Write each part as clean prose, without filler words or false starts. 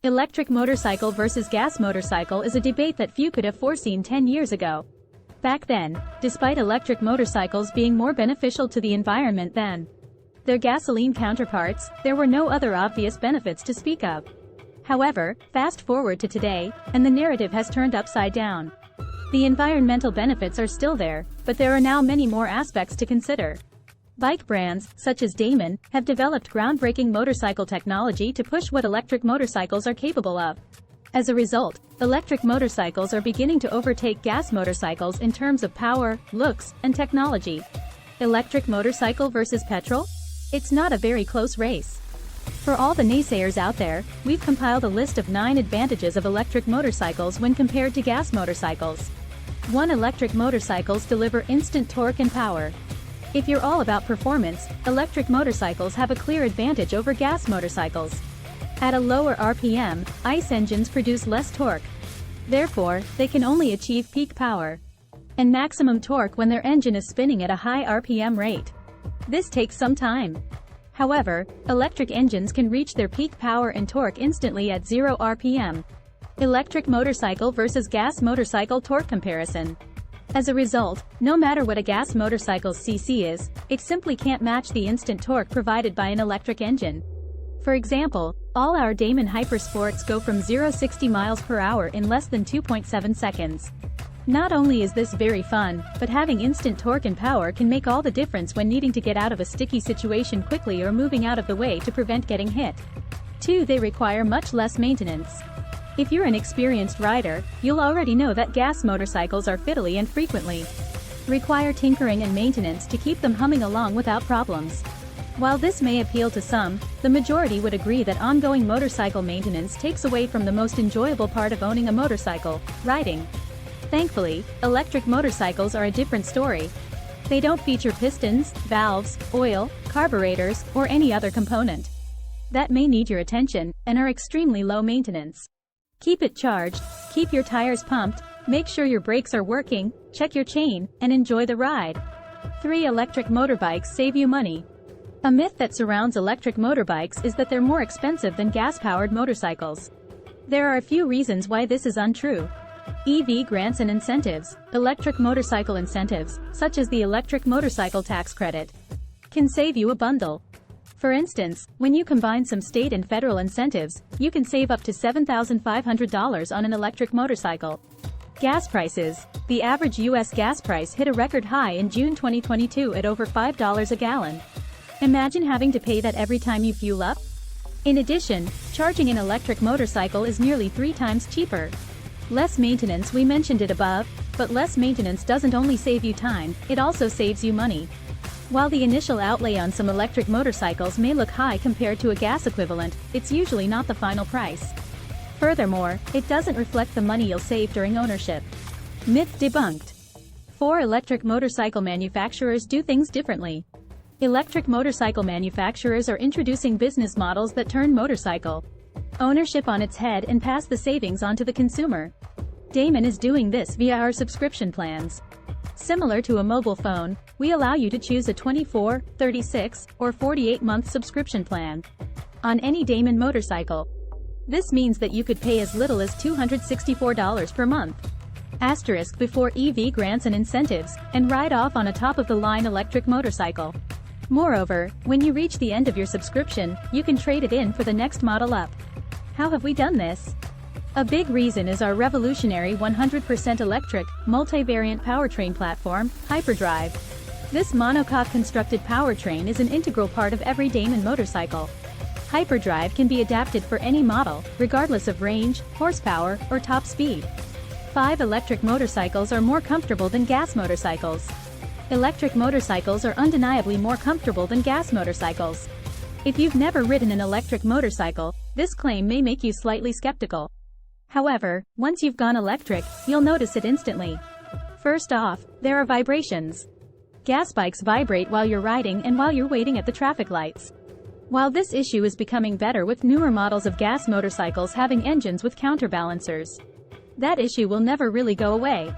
Electric motorcycle versus gas motorcycle is a debate that few could have foreseen 10 years ago. Back then, despite electric motorcycles being more beneficial to the environment than their gasoline counterparts, there were no other obvious benefits to speak of. However, fast forward to today, and the narrative has turned upside down. The environmental benefits are still there, but there are now many more aspects to consider. Bike brands, such as Damon, have developed groundbreaking motorcycle technology to push what electric motorcycles are capable of. As a result, electric motorcycles are beginning to overtake gas motorcycles in terms of power, looks, and technology. Electric motorcycle versus petrol? It's not a very close race. For all the naysayers out there, we've compiled a list of 9 advantages of electric motorcycles when compared to gas motorcycles. 1. Electric motorcycles deliver instant torque and power. If you're all about performance, electric motorcycles have a clear advantage over gas motorcycles. At a lower RPM, ICE engines produce less torque. Therefore, they can only achieve peak power and maximum torque when their engine is spinning at a high RPM rate. This takes some time. However, electric engines can reach their peak power and torque instantly at 0 RPM. Electric motorcycle versus gas motorcycle torque comparison. As a result, no matter what a gas motorcycle's CC is, it simply can't match the instant torque provided by an electric engine. For example, all our Damon Hypersports go from 0-60 miles per hour in less than 2.7 seconds. Not only is this very fun, but having instant torque and power can make all the difference when needing to get out of a sticky situation quickly or moving out of the way to prevent getting hit. 2. They require much less maintenance. If you're an experienced rider, you'll already know that gas motorcycles are fiddly and frequently require tinkering and maintenance to keep them humming along without problems. While this may appeal to some, the majority would agree that ongoing motorcycle maintenance takes away from the most enjoyable part of owning a motorcycle, riding. Thankfully, electric motorcycles are a different story. They don't feature pistons, valves, oil, carburetors, or any other component that may need your attention, and are extremely low maintenance. Keep it charged, keep your tires pumped, make sure your brakes are working, check your chain, and enjoy the ride. 3. Electric motorbikes save you money. A myth that surrounds electric motorbikes is that they're more expensive than gas-powered motorcycles. There are a few reasons why this is untrue. EV grants and incentives. Electric motorcycle incentives, such as the electric motorcycle tax credit, can save you a bundle. For instance, when you combine some state and federal incentives, you can save up to $7,500 on an electric motorcycle. Gas prices. The average U.S. gas price hit a record high in June 2022 at over $5 a gallon. Imagine having to pay that every time you fuel up. In addition, charging an electric motorcycle is nearly 3 times cheaper. Less maintenance. We mentioned it above, but less maintenance doesn't only save you time, it also saves you money. While the initial outlay on some electric motorcycles may look high compared to a gas equivalent, it's usually not the final price. Furthermore, it doesn't reflect the money you'll save during ownership. Myth debunked. 4. Electric motorcycle manufacturers do things differently. Electric motorcycle manufacturers are introducing business models that turn motorcycle ownership on its head and pass the savings on to the consumer. Damon is doing this via our subscription plans. Similar to a mobile phone, we allow you to choose a 24, 36, or 48-month subscription plan on any Damon motorcycle. This means that you could pay as little as $264 per month. Asterisk before EV grants and incentives, and ride off on a top-of-the-line electric motorcycle. Moreover, when you reach the end of your subscription, you can trade it in for the next model up. How have we done this? A big reason is our revolutionary 100% electric, multi-variant powertrain platform, Hyperdrive. This monocoque-constructed powertrain is an integral part of every Damon motorcycle. Hyperdrive can be adapted for any model, regardless of range, horsepower, or top speed. 5. Electric motorcycles are more comfortable than gas motorcycles. Electric motorcycles are undeniably more comfortable than gas motorcycles. If you've never ridden an electric motorcycle, this claim may make you slightly skeptical. However, once you've gone electric, you'll notice it instantly. First off, there are vibrations. Gas bikes vibrate while you're riding and while you're waiting at the traffic lights. While this issue is becoming better with newer models of gas motorcycles having engines with counterbalancers, that issue will never really go away.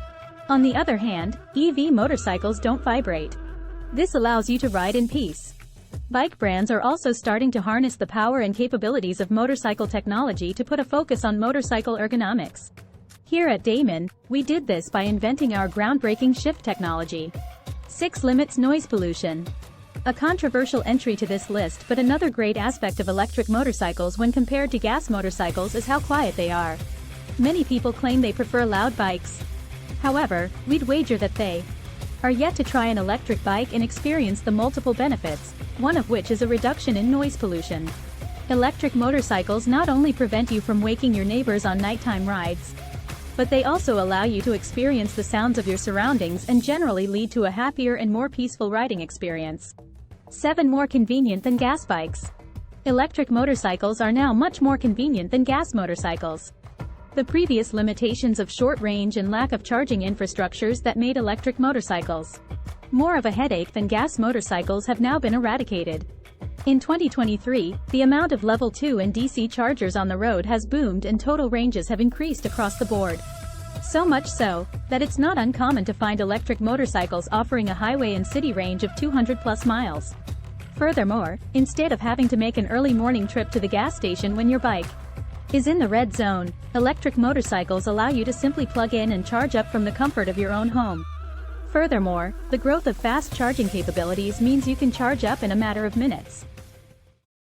On the other hand, EV motorcycles don't vibrate. This allows you to ride in peace. Bike brands are also starting to harness the power and capabilities of motorcycle technology to put a focus on motorcycle ergonomics. Here at Damon, we did this by inventing our groundbreaking shift technology. 6 limits noise pollution. A controversial entry to this list, but another great aspect of electric motorcycles when compared to gas motorcycles is how quiet they are. Many people claim they prefer loud bikes. However, we'd wager that they are yet to try an electric bike and experience the multiple benefits, one of which is a reduction in noise pollution. Electric motorcycles not only prevent you from waking your neighbors on nighttime rides, but they also allow you to experience the sounds of your surroundings and generally lead to a happier and more peaceful riding experience. 7 more convenient than gas bikes. Electric motorcycles are now much more convenient than gas motorcycles. The previous limitations of short range and lack of charging infrastructures that made electric motorcycles more of a headache than gas motorcycles have now been eradicated. In 2023, the amount of level 2 and DC chargers on the road has boomed and total ranges have increased across the board. So much so, that it's not uncommon to find electric motorcycles offering a highway and city range of 200+ miles. Furthermore, instead of having to make an early morning trip to the gas station when your bike is in the red zone, electric motorcycles allow you to simply plug in and charge up from the comfort of your own home. Furthermore, the growth of fast charging capabilities means you can charge up in a matter of minutes.